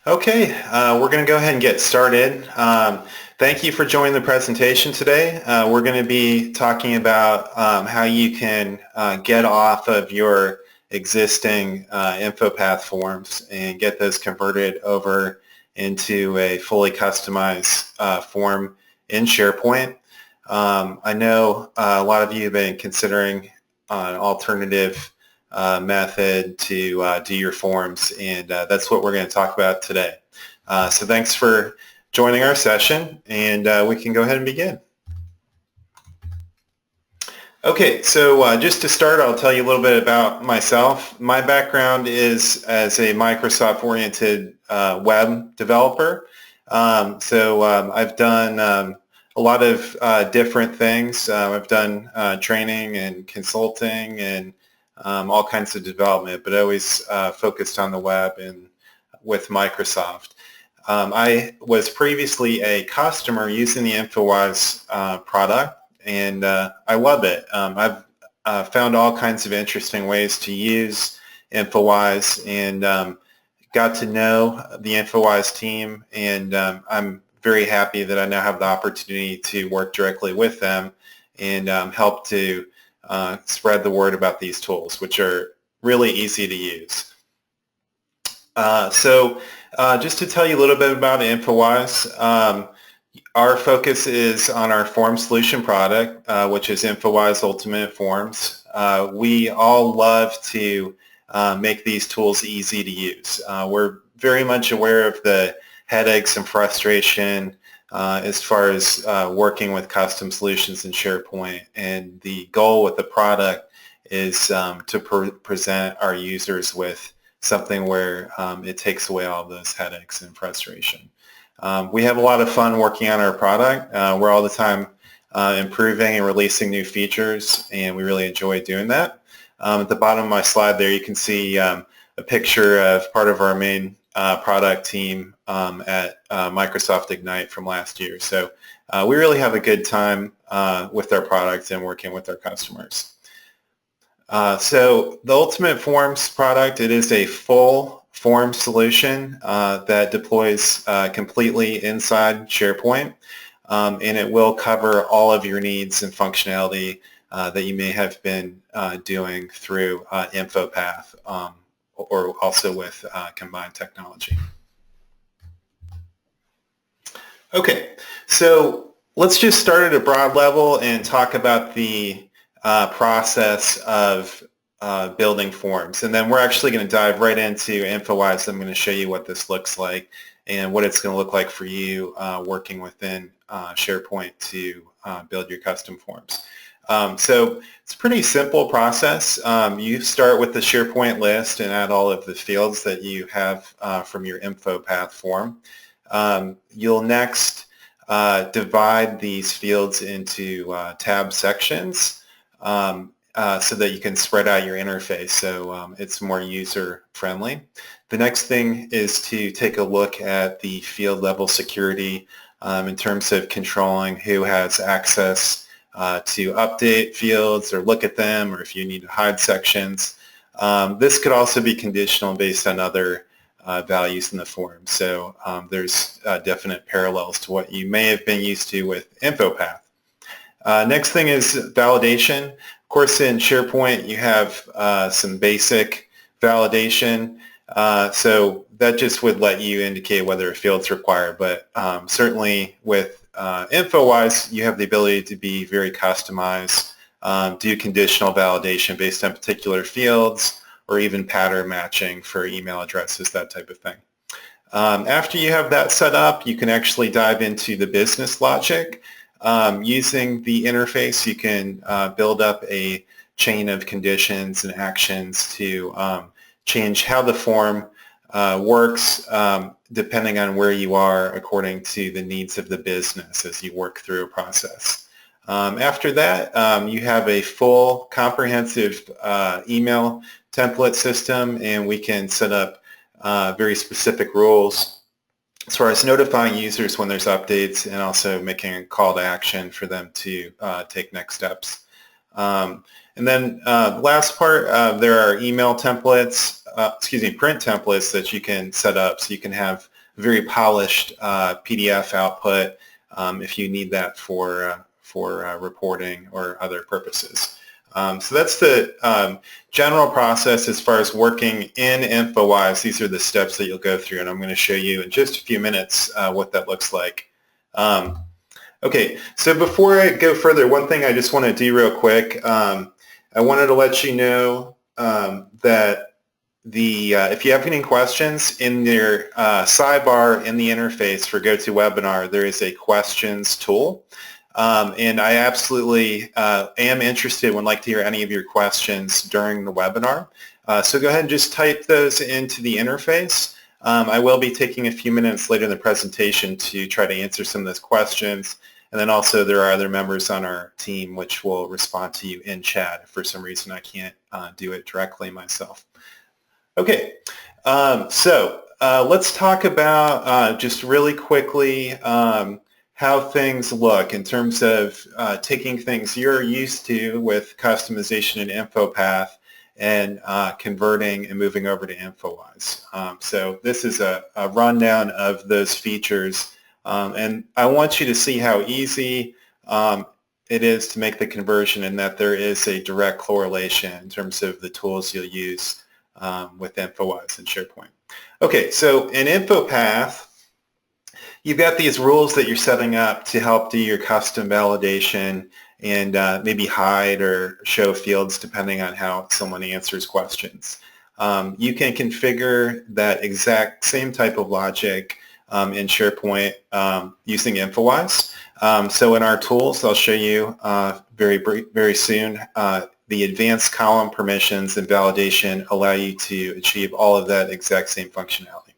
Okay, we're going to go ahead and get started. Thank you for joining the presentation today. We're going to be talking about how you can get off of your existing InfoPath forms and get those converted over into a fully customized form in SharePoint. I know a lot of you have been considering an alternative method to do your forms, and that's what we're going to talk about today. So thanks for joining our session, and we can go ahead and begin. Okay, so just to start, I'll tell you a little bit about myself. My background is as a Microsoft-oriented web developer. I've done a lot of different things. I've done training and consulting and all kinds of development, but always focused on the web and with Microsoft. I was previously a customer using the Infowise product, and I love it. I've found all kinds of interesting ways to use Infowise and got to know the Infowise team, and I'm very happy that I now have the opportunity to work directly with them and help to spread the word about these tools, which are really easy to use. Just to tell you a little bit about Infowise, our focus is on our form solution product, which is Infowise Ultimate Forms. We all love to make these tools easy to use. We're very much aware of the headaches and frustration as far as working with custom solutions in SharePoint, and the goal with the product is to present our users with something where it takes away all those headaches and frustration. We have a lot of fun working on our product. We're all the time improving and releasing new features, and we really enjoy doing that. At the bottom of my slide there, you can see a picture of part of our main product team at Microsoft Ignite from last year. So we really have a good time with our product and working with our customers. So the Ultimate Forms product, it is a full form solution that deploys completely inside SharePoint, and it will cover all of your needs and functionality that you may have been doing through InfoPath or also with combined technology. Okay, so let's just start at a broad level and talk about the process of building forms. And then we're actually going to dive right into Infowise. I'm going to show you what this looks like and what it's going to look like for you working within SharePoint to build your custom forms. So it's a pretty simple process. You start with the SharePoint list and add all of the fields that you have from your InfoPath form. You'll next divide these fields into tab sections so that you can spread out your interface so it's more user-friendly. The next thing is to take a look at the field level security in terms of controlling who has access to update fields or look at them, or if you need to hide sections. This could also be conditional based on other values in the form. So there's definite parallels to what you may have been used to with InfoPath. Next thing is validation. Of course, in SharePoint, you have some basic validation. So that just would let you indicate whether a field's required. But certainly with Infowise, you have the ability to be very customized, do conditional validation based on particular fields, or even pattern matching for email addresses, that type of thing. After you have that set up, you can actually dive into the business logic. Using the interface, you can build up a chain of conditions and actions to change how the form works depending on where you are according to the needs of the business as you work through a process. After that, you have a full comprehensive email template system, and we can set up very specific rules as far as notifying users when there's updates and also making a call to action for them to take next steps. And then the last part, there are email templates, print templates that you can set up. So you can have very polished PDF output if you need that for reporting or other purposes. So that's the general process as far as working in Infowise. These are the steps that you'll go through, and I'm going to show you in just a few minutes what that looks like. Okay, so before I go further, one thing I just want to do real quick, I wanted to let you know that if you have any questions, in your sidebar in the interface for GoToWebinar, there is a questions tool. And I absolutely am interested and would like to hear any of your questions during the webinar. So go ahead and just type those into the interface. I will be taking a few minutes later in the presentation to try to answer some of those questions. And then also there are other members on our team which will respond to you in chat. If for some reason I can't do it directly myself. Okay, so let's talk about just really quickly how things look in terms of taking things you're used to with customization in InfoPath and converting and moving over to Infowise. So this is a rundown of those features, and I want you to see how easy it is to make the conversion, and that there is a direct correlation in terms of the tools you'll use with Infowise and SharePoint. Okay, so in InfoPath, you've got these rules that you're setting up to help do your custom validation and maybe hide or show fields depending on how someone answers questions. You can configure that exact same type of logic in SharePoint using Infowise. So in our tools, I'll show you very soon, the advanced column permissions and validation allow you to achieve all of that exact same functionality.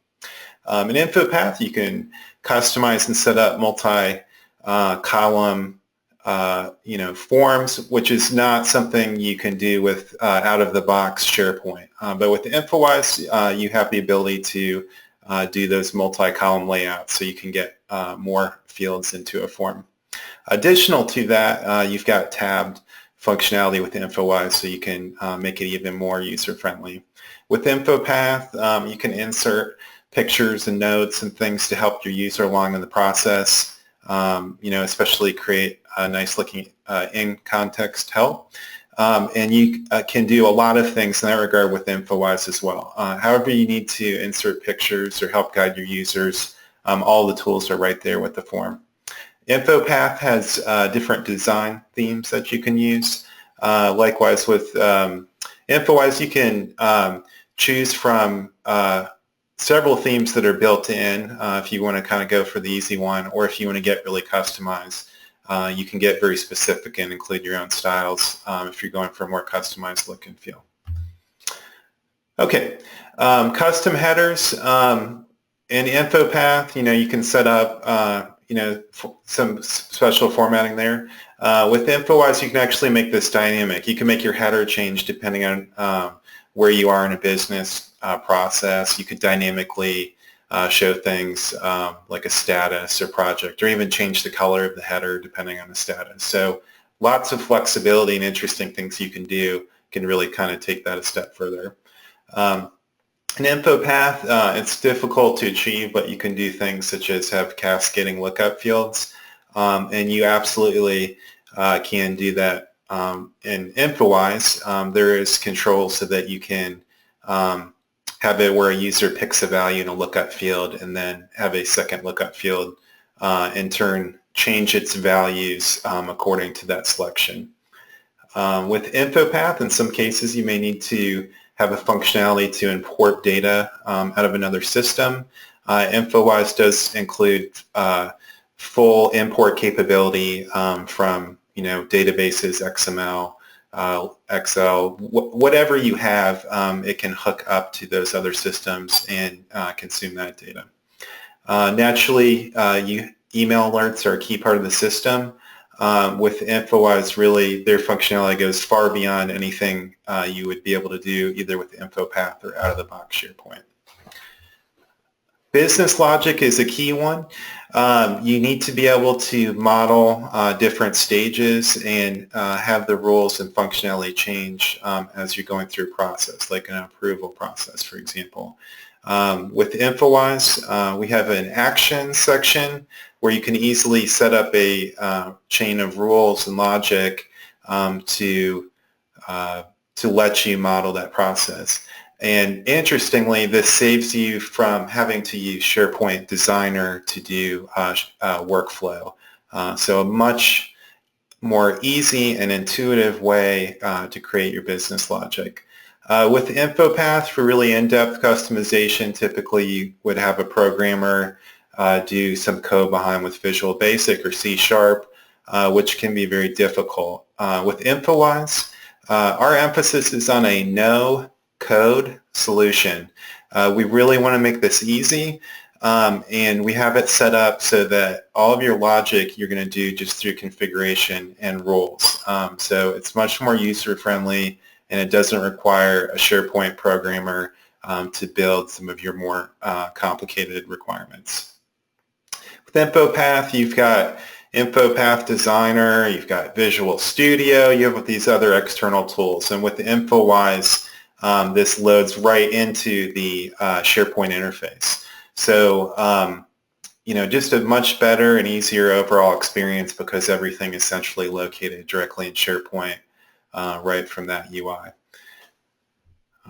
In InfoPath, you can customize and set up multi-column forms, which is not something you can do with out-of-the-box SharePoint. But with Infowise, you have the ability to do those multi-column layouts so you can get more fields into a form. Additional to that, you've got tabbed functionality with Infowise, so you can make it even more user-friendly. With InfoPath, you can insert pictures and notes and things to help your user along in the process, especially create a nice-looking in-context help. And you can do a lot of things in that regard with Infowise as well. However you need to insert pictures or help guide your users, all the tools are right there with the form. InfoPath has different design themes that you can use. Likewise with Infowise, you can choose from several themes that are built in if you want to kind of go for the easy one, or if you want to get really customized. You can get very specific and include your own styles if you're going for a more customized look and feel. Okay, custom headers. In InfoPath, you can set up some special formatting there. With Infowise, you can actually make this dynamic. You can make your header change depending on where you are in a business process. You could dynamically show things like a status or project, or even change the color of the header depending on the status. So lots of flexibility and interesting things you can do can really kind of take that a step further. In InfoPath, it's difficult to achieve, but you can do things such as have cascading lookup fields, and you absolutely can do that in Infowise. There is control so that you can have it where a user picks a value in a lookup field and then have a second lookup field in turn change its values according to that selection. With InfoPath, in some cases you may need to have a functionality to import data out of another system. Infowise does include full import capability from databases, XML, Excel, whatever you have, it can hook up to those other systems and consume that data. Naturally, email alerts are a key part of the system. With Infowise, really, their functionality goes far beyond anything you would be able to do either with InfoPath or out-of-the-box SharePoint. Business logic is a key one. You need to be able to model different stages and have the rules and functionality change as you're going through a process, like an approval process, for example. With Infowise, we have an action section where you can easily set up a chain of rules and logic to let you model that process. And interestingly, this saves you from having to use SharePoint Designer to do workflow. So a much more easy and intuitive way to create your business logic. With InfoPath, for really in-depth customization, typically you would have a programmer do some code behind with Visual Basic or C#, which can be very difficult. With Infowise, our emphasis is on a no-code solution. We really want to make this easy, and we have it set up so that all of your logic you're going to do just through configuration and rules. So it's much more user-friendly, and it doesn't require a SharePoint programmer to build some of your more complicated requirements. With InfoPath, you've got InfoPath Designer, you've got Visual Studio, you have these other external tools. And with the Infowise, this loads right into the SharePoint interface. So, just a much better and easier overall experience because everything is essentially located directly in SharePoint right from that UI.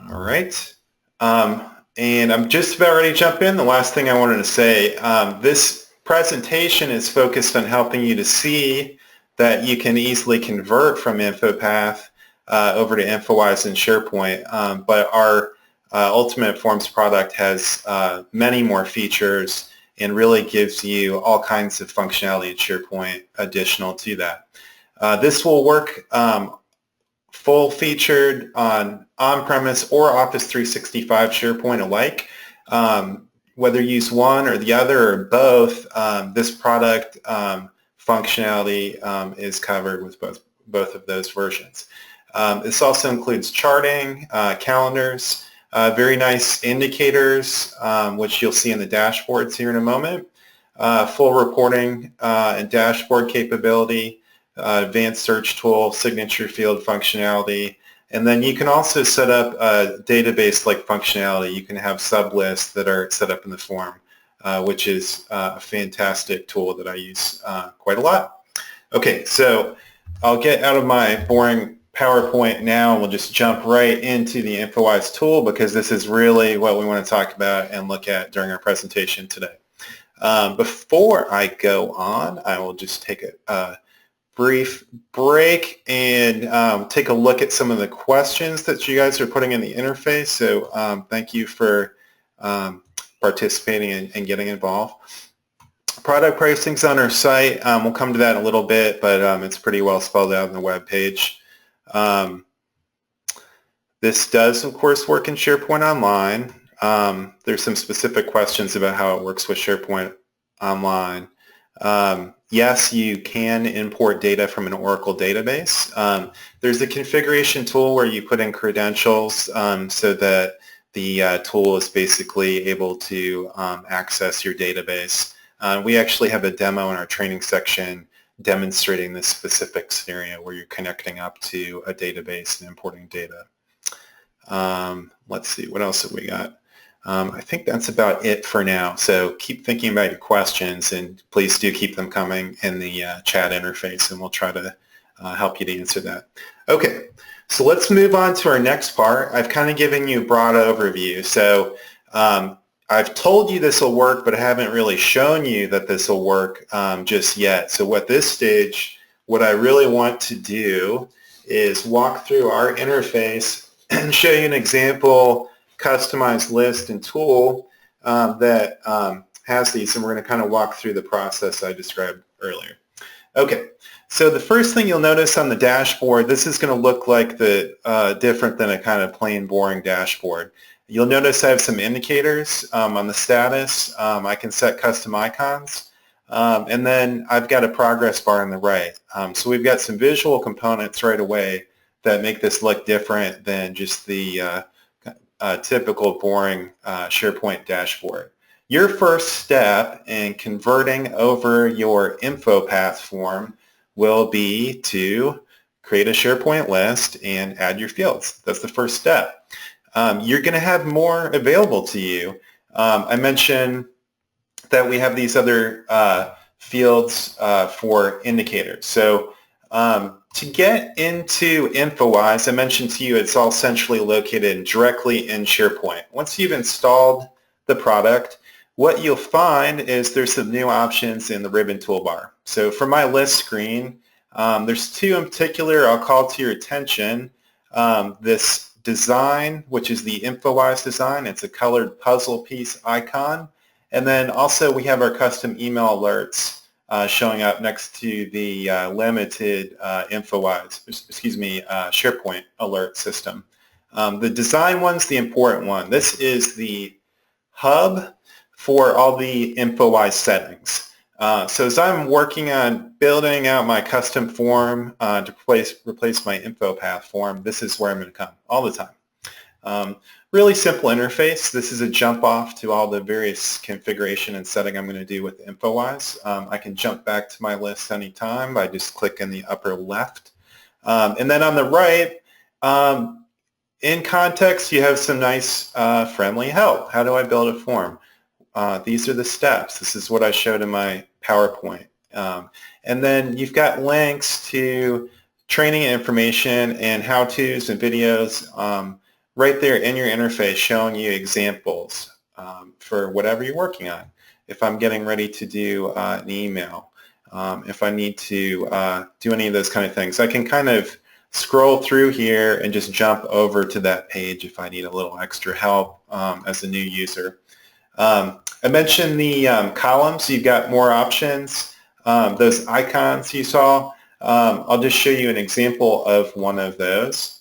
All right. And I'm just about ready to jump in. The last thing I wanted to say, this presentation is focused on helping you to see that you can easily convert from InfoPath over to Infowise and SharePoint, but our Ultimate Forms product has many more features and really gives you all kinds of functionality in SharePoint additional to that. This will work full-featured on on-premise or Office 365 SharePoint alike. Whether you use one or the other or both, this product functionality is covered with both of those versions. This also includes charting, calendars, very nice indicators, which you'll see in the dashboards here in a moment, full reporting and dashboard capability, advanced search tool, signature field functionality, and then you can also set up a database-like functionality. You can have sublists that are set up in the form, which is a fantastic tool that I use quite a lot. Okay, so I'll get out of my boring PowerPoint now and we'll just jump right into the Infowise tool because this is really what we want to talk about and look at during our presentation today. Before I go on, I will just take a brief break and take a look at some of the questions that you guys are putting in the interface. So thank you for participating and getting involved. Product pricing's on our site. We'll come to that in a little bit, but it's pretty well spelled out on the web page. This does, of course, work in SharePoint Online. There's some specific questions about how it works with SharePoint Online. Yes, you can import data from an Oracle database. There's a configuration tool where you put in credentials so that the tool is basically able to access your database. We actually have a demo in our training section demonstrating this specific scenario where you're connecting up to a database and importing data. Let's see, what else have we got? I think that's about it for now. So keep thinking about your questions and please do keep them coming in the chat interface and we'll try to help you to answer that. Okay, so let's move on to our next part. I've kind of given you a broad overview. So I've told you this will work, but I haven't really shown you that this will work just yet. So at this stage, what I really want to do is walk through our interface and show you an example customized list and tool that has these, and we're going to kind of walk through the process I described earlier. Okay, so the first thing you'll notice on the dashboard, this is going to look like the different than a kind of plain boring dashboard. You'll notice I have some indicators on the status. I can set custom icons, and then I've got a progress bar on the right. So we've got some visual components right away that make this look different than just the typical boring SharePoint dashboard. Your first step in converting over your InfoPath form will be to create a SharePoint list and add your fields. That's the first step. you're going to have more available to you. I mentioned that we have these other fields for indicators. So to get into Infowise, I mentioned to you it's all centrally located directly in SharePoint. Once you've installed the product, what you'll find is there's some new options in the ribbon toolbar. So for my list screen, there's two in particular I'll call to your attention. This design, which is the Infowise design. It's a colored puzzle piece icon. And then also we have our custom email alerts showing up next to the limited SharePoint alert system. The design one's the important one. This is the hub for all the Infowise settings. So as I'm working on building out my custom form to replace my InfoPath form, this is where I'm going to come all the time. Really simple interface. This is a jump off to all the various configuration and setting I'm going to do with Infowise. I can jump back to my list anytime by just clicking the upper left. And then on the right, in context, you have some nice friendly help. How do I build a form? These are the steps. This is what I showed in my PowerPoint. And then you've got links to training information and how-tos and videos right there in your interface showing you examples for whatever you're working on. If I'm getting ready to do an email, if I need to do any of those kind of things, I can kind of scroll through here and just jump over to that page if I need a little extra help as a new user. I mentioned the columns. You've got more options. Those icons you saw, I'll just show you an example of one of those.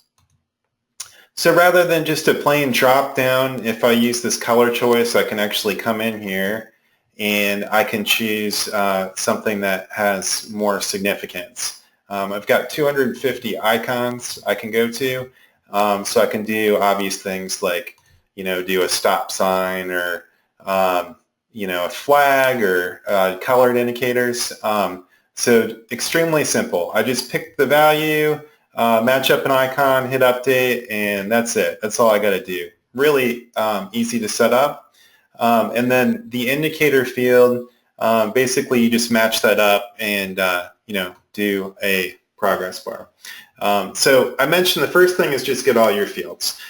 So rather than just a plain drop down, if I use this color choice, I can actually come in here and I can choose something that has more significance. I've got 250 icons I can go to, so I can do obvious things like, do a stop sign or, a flag or colored indicators. So extremely simple. I just pick the value, match up an icon, hit update, and that's it. That's all I got to do. Really easy to set up. And then the indicator field, basically you just match that up and do a progress bar. So I mentioned the first thing is just get all your fields.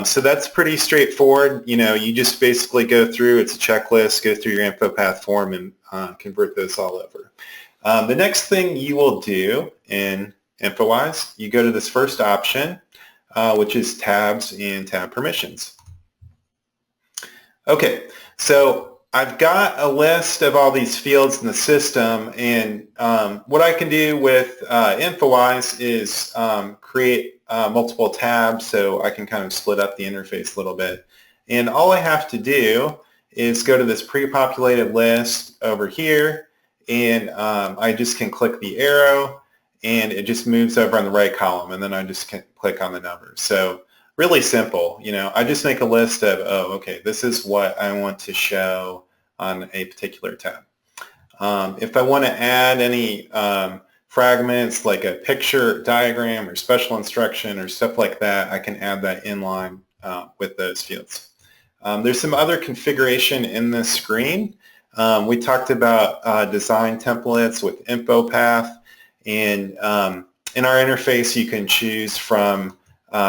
So that's pretty straightforward. You just basically go through, it's a checklist, go through your InfoPath form and convert those all over. The next thing you will do in Infowise, you go to this first option, which is tabs and tab permissions. Okay, so I've got a list of all these fields in the system, and what I can do with Infowise is create multiple tabs so I can kind of split up the interface a little bit. And all I have to do is go to this pre-populated list over here, and I just can click the arrow and it just moves over on the right column, and then I just can click on the numbers. So really simple. I just make a list of, okay, this is what I want to show on a particular tab. If I want to add any fragments like a picture, diagram, or special instruction or stuff like that, I can add that inline with those fields. There's some other configuration in this screen. We talked about design templates with InfoPath, and in our interface you can choose from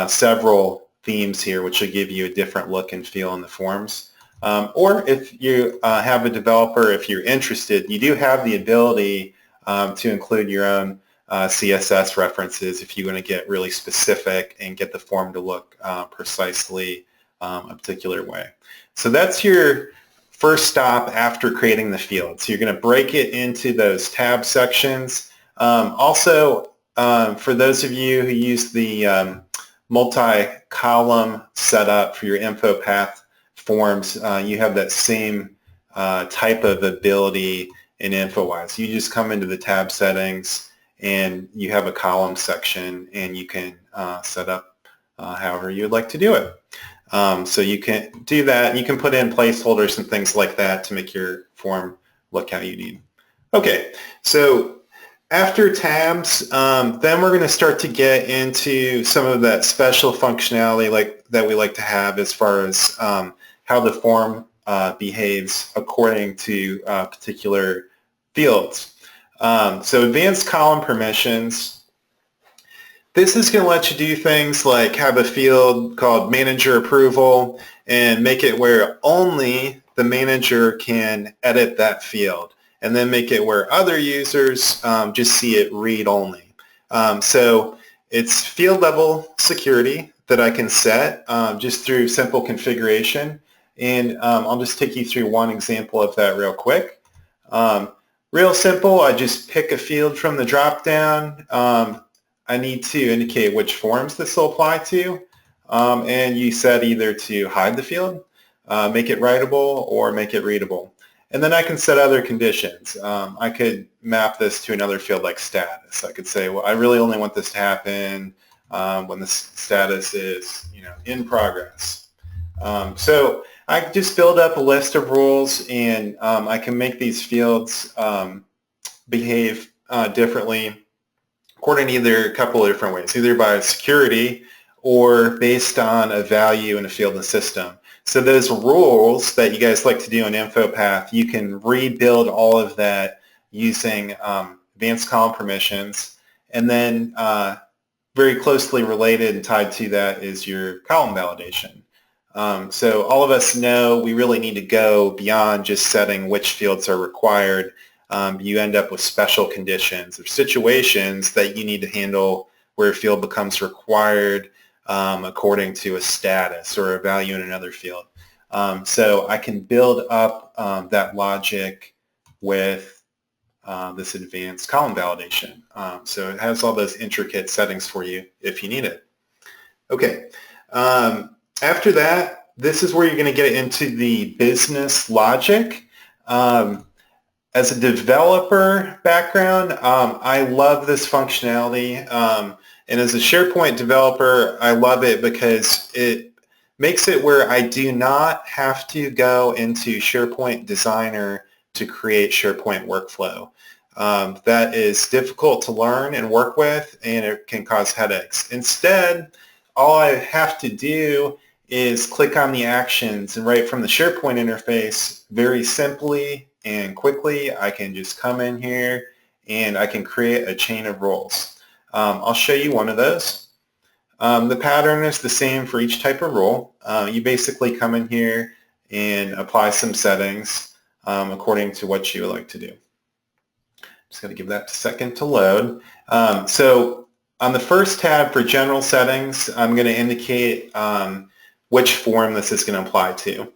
several themes here, which will give you a different look and feel in the forms. Or if you have a developer, if you're interested, you do have the ability to include your own CSS references if you want to get really specific and get the form to look precisely a particular way. So that's your first stop after creating the field. So you're going to break it into those tab sections. Also, for those of you who use the multi-column setup for your InfoPath forms, you have that same type of ability in Infowise. You just come into the tab settings and you have a column section, and you can set up however you'd like to do it. So you can do that, and you can put in placeholders and things like that to make your form look how you need. Okay, so After tabs, then we're going to start to get into some of that special functionality that we like to have as far as how the form behaves according to particular fields. So advanced column permissions. This is going to let you do things like have a field called manager approval and make it where only the manager can edit that field, and then make it where other users just see it read only. So it's field level security that I can set just through simple configuration, and I'll just take you through one example of that real quick. Real simple, I just pick a field from the drop down. I need to indicate which forms this will apply to, and you set either to hide the field, make it writable, or make it readable. And then I can set other conditions. I could map this to another field like status. I could say, well, I really only want this to happen when the status is, in progress. So I just build up a list of rules, and I can make these fields behave differently according to either a couple of different ways, either by security or based on a value in a field in the system. So those rules that you guys like to do in InfoPath, you can rebuild all of that using advanced column permissions. And then very closely related and tied to that is your column validation. So all of us know we really need to go beyond just setting which fields are required. You end up with special conditions or situations that you need to handle where a field becomes required according to a status or a value in another field. So I can build up that logic with this advanced column validation. So it has all those intricate settings for you if you need it. Okay. After that, this is where you're going to get into the business logic. As a developer background, I love this functionality. And as a SharePoint developer, I love it because it makes it where I do not have to go into SharePoint Designer to create SharePoint workflow. That is difficult to learn and work with, and it can cause headaches. Instead, all I have to do is click on the actions, and right from the SharePoint interface, very simply and quickly, I can just come in here and I can create a chain of roles. I'll show you one of those. The pattern is the same for each type of role. You basically come in here and apply some settings according to what you would like to do. Just going to give that a second to load. So on the first tab for general settings, I'm going to indicate which form this is going to apply to.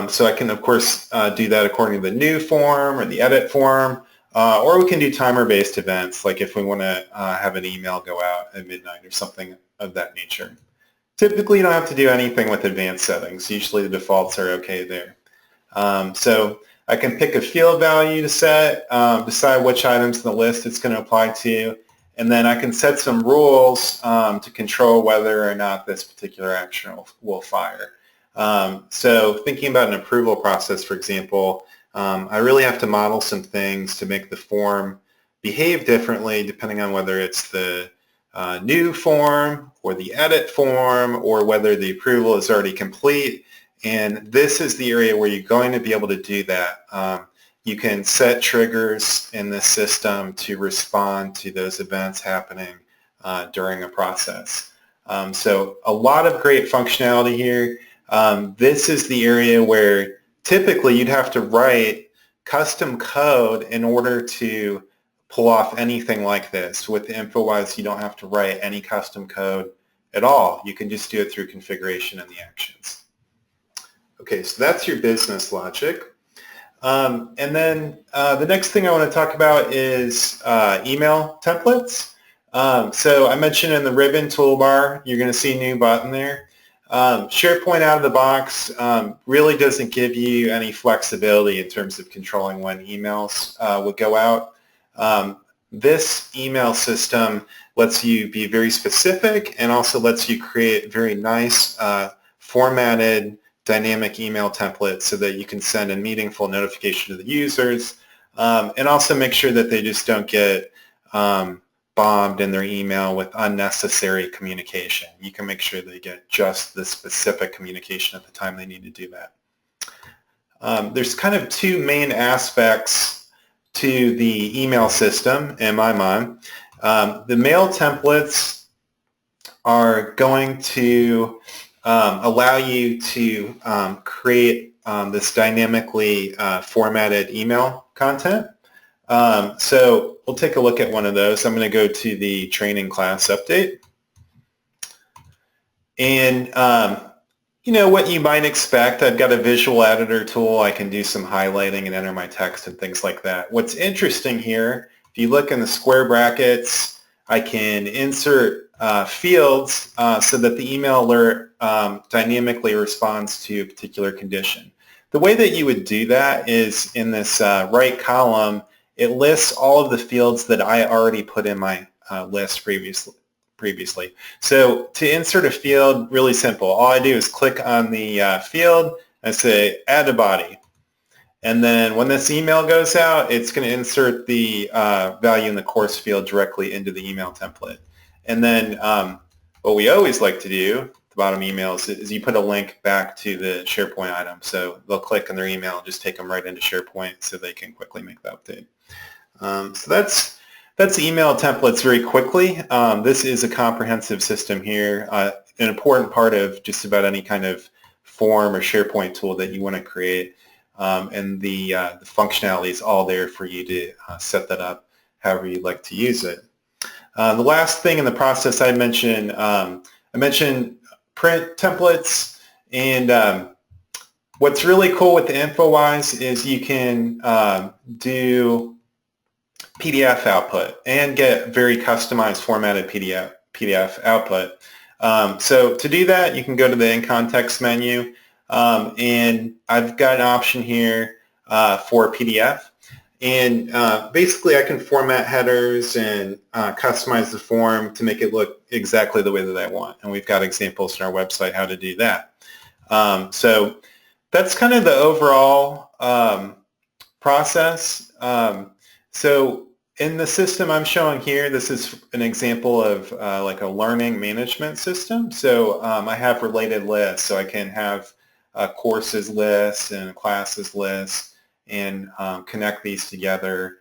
So I can, of course, do that according to the new form or the edit form, or we can do timer-based events, like if we want to have an email go out at midnight or something of that nature. Typically, you don't have to do anything with advanced settings. Usually the defaults are okay there. So I can pick a field value to set, decide which items in the list it's going to apply to, and then I can set some rules to control whether or not this particular action will fire. So thinking about an approval process, for example, I really have to model some things to make the form behave differently depending on whether it's the new form or the edit form or whether the approval is already complete. And this is the area where you're going to be able to do that. You can set triggers in the system to respond to those events happening during a process. So a lot of great functionality here. This is the area where typically you'd have to write custom code in order to pull off anything like this. With Infowise, you don't have to write any custom code at all. You can just do it through configuration and the actions. Okay, so that's your business logic. And then the next thing I want to talk about is email templates. So I mentioned in the ribbon toolbar, you're going to see a new button there. SharePoint out of the box really doesn't give you any flexibility in terms of controlling when emails would go out. This email system lets you be very specific and also lets you create very nice formatted dynamic email templates so that you can send a meaningful notification to the users and also make sure that they just don't get bombed in their email with unnecessary communication. You can make sure they get just the specific communication at the time they need to do that. There's kind of two main aspects to the email system in my mind. The mail templates are going to allow you to create this dynamically formatted email content. So we'll take a look at one of those. I'm going to go to the training class update. And you know what you might expect. I've got a visual editor tool. I can do some highlighting and enter my text and things like that. What's interesting here, if you look in the square brackets, I can insert fields so that the email alert dynamically responds to a particular condition. The way that you would do that is in this right column, it lists all of the fields that I already put in my list previously. So to insert a field, really simple. All I do is click on the field and say add a body. And then when this email goes out, it's going to insert the value in the course field directly into the email template. And then what we always like to do, the bottom emails, is you put a link back to the SharePoint item. So they'll click on their email and just take them right into SharePoint so they can quickly make the update. So that's email templates very quickly. This is a comprehensive system here, an important part of just about any kind of form or SharePoint tool that you want to create. And the functionality is all there for you to set that up however you'd like to use it. The last thing in the process I mentioned print templates, and what's really cool with the Infowise is you can do PDF output and get very customized formatted PDF output. So to do that, you can go to the In Context menu, and I've got an option here for PDF. And basically, I can format headers and customize the form to make it look exactly the way that I want. And we've got examples on our website how to do that. So that's kind of the overall process. So in the system I'm showing here, this is an example of like a learning management system. So I have related lists, so I can have a courses list and a classes list, and connect these together,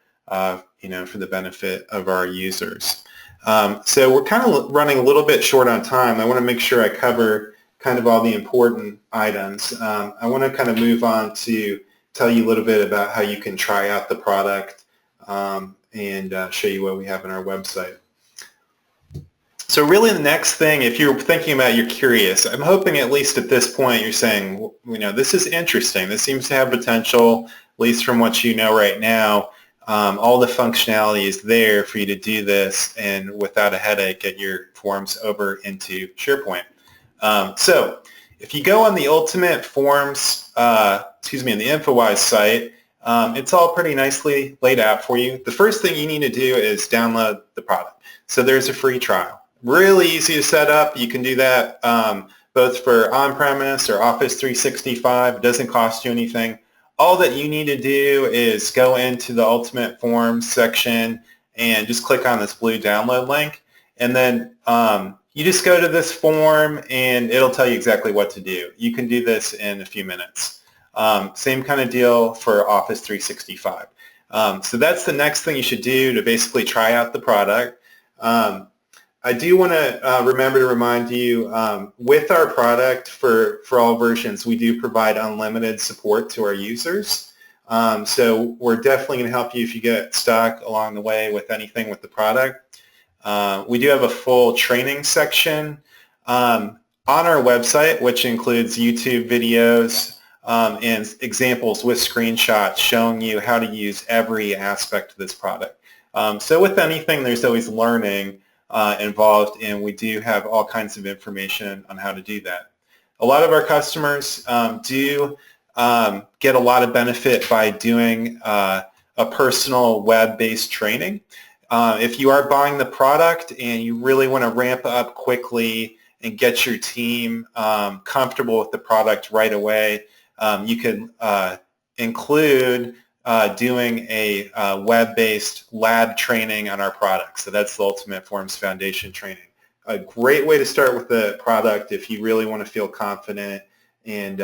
you know, for the benefit of our users. So we're kind of running a little bit short on time. I want to make sure I cover kind of all the important items. I want to kind of move on to tell you a little bit about how you can try out the product and show you what we have on our website. So really the next thing, if you're thinking about it, you're curious, I'm hoping at least at this point you're saying, you know, this is interesting. This seems to have potential, at least from what you know right now. All the functionality is there for you to do this and without a headache get your forms over into SharePoint. So if you go on the Ultimate Forms, on the Infowise site, it's all pretty nicely laid out for you. The first thing you need to do is download the product. So there's a free trial. Really easy to set up. You can do that both for on-premise or Office 365. It doesn't cost you anything. All that you need to do is go into the Ultimate Forms section and just click on this blue download link. And then you just go to this form and it'll tell you exactly what to do. You can do this in a few minutes. Same kind of deal for Office 365. So that's the next thing you should do to basically try out the product. I do want to remember to remind you, with our product for all versions, we do provide unlimited support to our users. So we're definitely going to help you if you get stuck along the way with anything with the product. We do have a full training section on our website, which includes YouTube videos and examples with screenshots showing you how to use every aspect of this product. So with anything, there's always learning involved, and we do have all kinds of information on how to do that. A lot of our customers do get a lot of benefit by doing a personal web-based training. If you are buying the product and you really want to ramp up quickly and get your team comfortable with the product right away, you can include doing a web-based lab training on our product. So that's the Ultimate Forms Foundation training. A great way to start with the product if you really want to feel confident and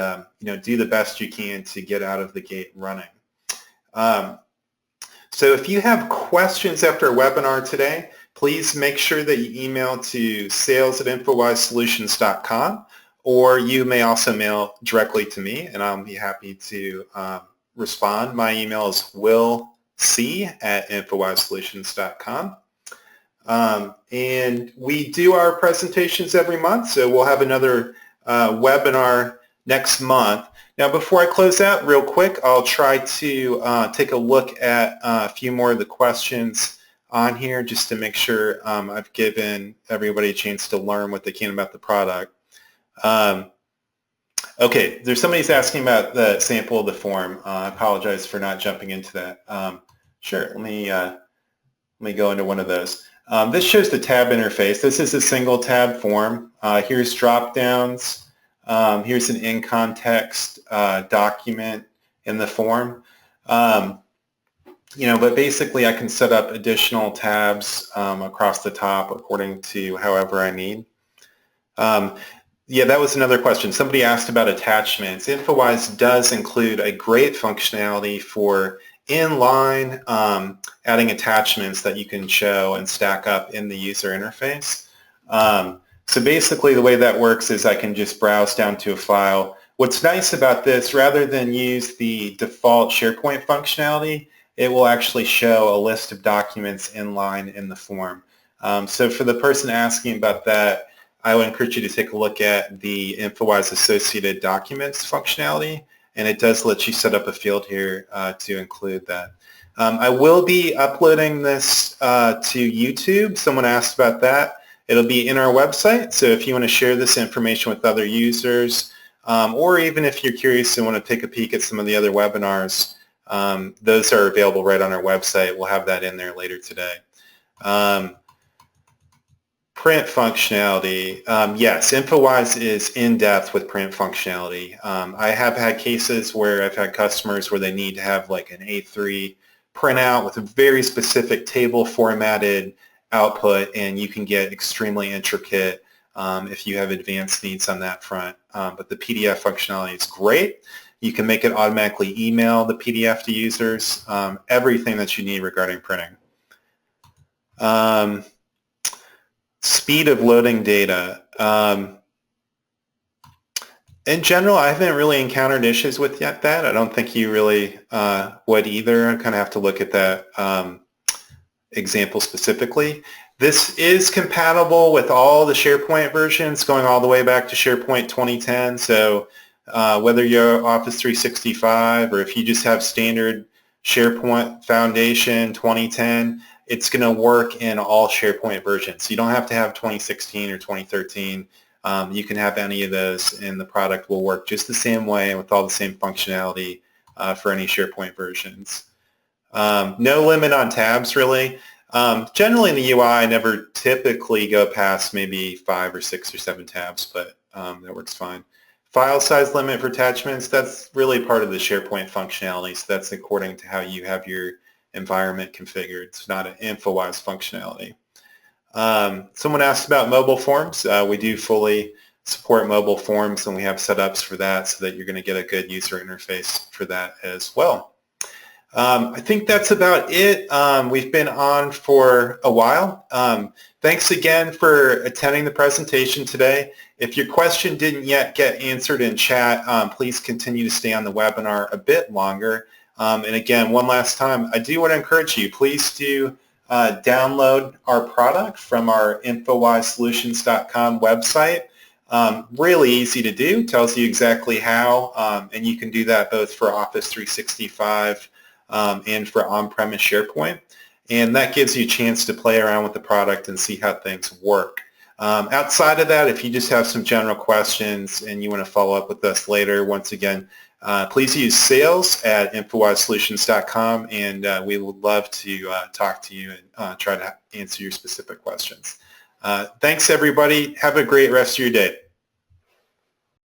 do the best you can to get out of the gate running. So if you have questions after our webinar today, please make sure that you email to sales@infowisesolutions.com, or you may also mail directly to me, and I'll be happy to respond. My email is willc@infowisesolutions.com. And we do our presentations every month, so we'll have another webinar next month. Now, before I close out real quick, I'll try to take a look at a few more of the questions on here just to make sure I've given everybody a chance to learn what they can about the product. Okay, there's somebody's asking about the sample of the form. I apologize for not jumping into that. Sure, let me go into one of those. This shows the tab interface. This is a single tab form. Here's drop downs. Here's an in-context document in the form. But basically I can set up additional tabs across the top according to however I need. Yeah, that was another question. Somebody asked about attachments. Infowise does include a great functionality for inline adding attachments that you can show and stack up in the user interface. So basically the way that works is I can just browse down to a file. What's nice about this, rather than use the default SharePoint functionality, it will actually show a list of documents inline in the form. So for the person asking about that, I would encourage you to take a look at the Infowise Associated Documents functionality, and it does let you set up a field here to include that. I will be uploading this to YouTube. Someone asked about that. It'll be in our website, so if you want to share this information with other users, or even if you're curious and want to take a peek at some of the other webinars, those are available right on our website. We'll have that in there later today. Print functionality. Yes, Infowise is in-depth with print functionality. I have had cases where I've had customers where they need to have like an A3 printout with a very specific table formatted output, and you can get extremely intricate if you have advanced needs on that front. But the PDF functionality is great. You can make it automatically email the PDF to users, everything that you need regarding printing. Speed of loading data. In general, I haven't really encountered issues with that. I don't think you really would either. I kind of have to look at that example specifically. This is compatible with all the SharePoint versions going all the way back to SharePoint 2010. So whether you're Office 365 or if you just have standard SharePoint Foundation 2010, it's going to work in all SharePoint versions. You don't have to have 2016 or 2013. You can have any of those, and the product will work just the same way with all the same functionality for any SharePoint versions. No limit on tabs, really. Generally in the UI, I never typically go past maybe 5 or 6 or 7 tabs, but that works fine. File size limit for attachments, that's really part of the SharePoint functionality, so that's according to how you have your environment configured. It's not an Infowise functionality. Someone asked about mobile forms. We do fully support mobile forms, and we have setups for that so that you're going to get a good user interface for that as well. I think that's about it. We've been on for a while. Thanks again for attending the presentation today. If your question didn't yet get answered in chat, please continue to stay on the webinar a bit longer. And again, one last time, I do want to encourage you, please do download our product from our InfoWiseSolutions.com website. Really easy to do, tells you exactly how, and you can do that both for Office 365 and for on-premise SharePoint. And that gives you a chance to play around with the product and see how things work. Outside of that, if you just have some general questions and you want to follow up with us later, once again, please use sales@infowisesolutions.com, and we would love to talk to you and try to answer your specific questions. Thanks, everybody. Have a great rest of your day.